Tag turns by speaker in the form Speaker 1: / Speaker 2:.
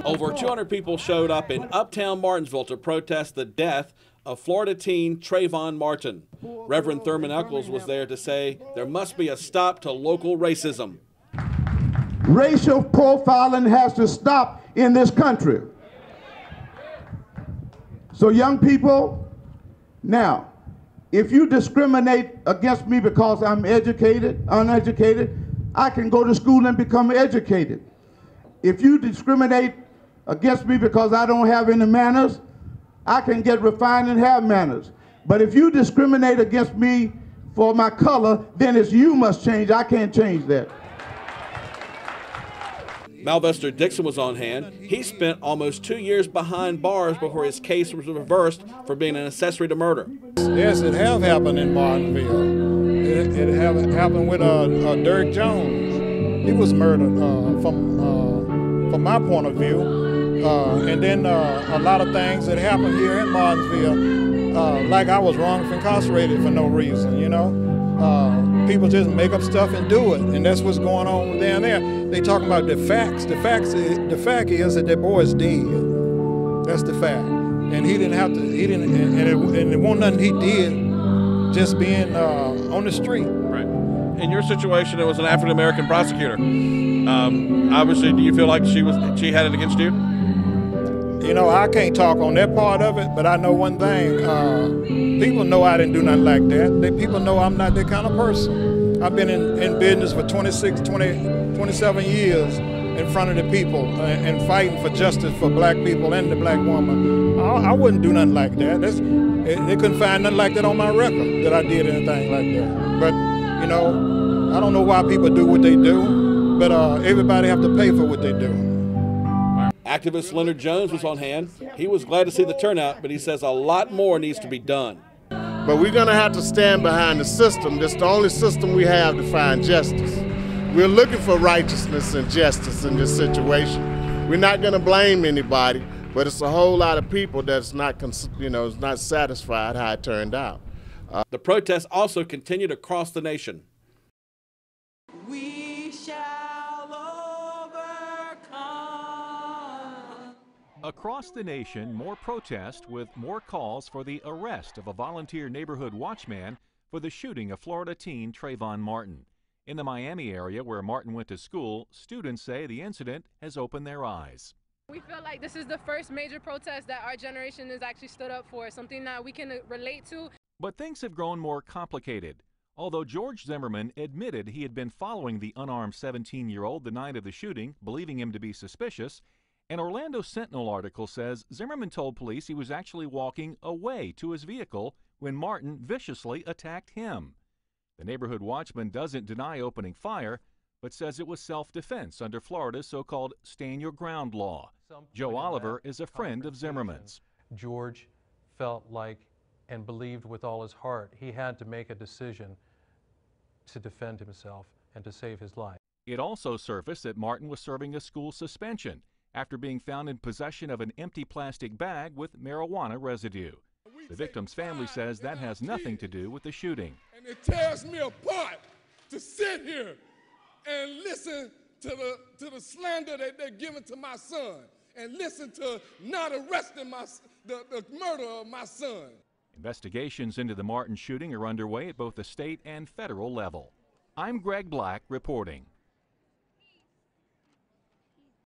Speaker 1: Over 200 people showed up in uptown Martinsville to protest the death of Florida teen Trayvon Martin. Reverend Thurman Eccles was there to say there must be a stop to local racism.
Speaker 2: Racial profiling has to stop in this country. So young people, now, if you discriminate against me because I'm uneducated, I can go to school and become educated. If you discriminate against me because I don't have any manners, I can get refined and have manners. But if you discriminate against me for my color, then it's you must change. I can't change that.
Speaker 1: Malvester Dixon was on hand. He spent almost 2 years behind bars before his case was reversed for being an accessory to murder.
Speaker 3: Yes, it have happened in Martinsville. It have happened with Derek Jones. He was murdered from my point of view. And then a lot of things that happened here in Martinsville, like I was wrongfully incarcerated for no reason, you know. People just make up stuff and do it, and that's what's going on down there. They talking about the facts. The fact is that that boy is dead. That's the fact. And he didn't have to. He didn't. And it wasn't nothing he did. Just being on the street.
Speaker 1: Right. In your situation, it was an African American prosecutor. Obviously, do you feel like she had it against you?
Speaker 3: You know, I can't talk on that part of it, but I know one thing. People know I didn't do nothing like that. People know I'm not that kind of person. I've been in business for 27 years in front of the people and fighting for justice for black people and the black woman. I wouldn't do nothing like that. They couldn't find nothing like that on my record that I did anything like that. But, you know, I don't know why people do what they do, but everybody have to pay for what they do.
Speaker 1: Activist Leonard Jones was on hand. He was glad to see the turnout, but he says a lot more needs to be done.
Speaker 4: But we're going to have to stand behind the system. That's the only system we have to find justice. We're looking for righteousness and justice in this situation. We're not going to blame anybody, but it's a whole lot of people that's not, is not satisfied how it turned out.
Speaker 1: The protests also continued across the nation.
Speaker 5: We shall overcome.
Speaker 6: Across the nation, more protest with more calls for the arrest of a volunteer neighborhood watchman for the shooting of Florida teen Trayvon Martin. In the Miami area where Martin went to school, students say the incident has opened their eyes.
Speaker 7: We feel like this is the first major protest that our generation has actually stood up for, something that we can relate to.
Speaker 6: But things have grown more complicated. Although George Zimmerman admitted he had been following the unarmed 17-year-old the night of the shooting, believing him to be suspicious, an Orlando Sentinel article says Zimmerman told police he was actually walking away to his vehicle when Martin viciously attacked him. The neighborhood watchman doesn't deny opening fire, but says it was self-defense under Florida's so-called stand-your-ground law. Joe Oliver is a friend of Zimmerman's.
Speaker 8: George felt like and believed with all his heart he had to make a decision to defend himself and to save his life.
Speaker 6: It also surfaced that Martin was serving a school suspension after being found in possession of an empty plastic bag with marijuana residue. The victim's family says that has nothing to do with the shooting.
Speaker 9: And it tears me apart to sit here and listen to the slander that they're giving to my son and listen to not arresting the murder of my son.
Speaker 6: Investigations into the Martin shooting are underway at both the state and federal level. I'm Greg Black reporting.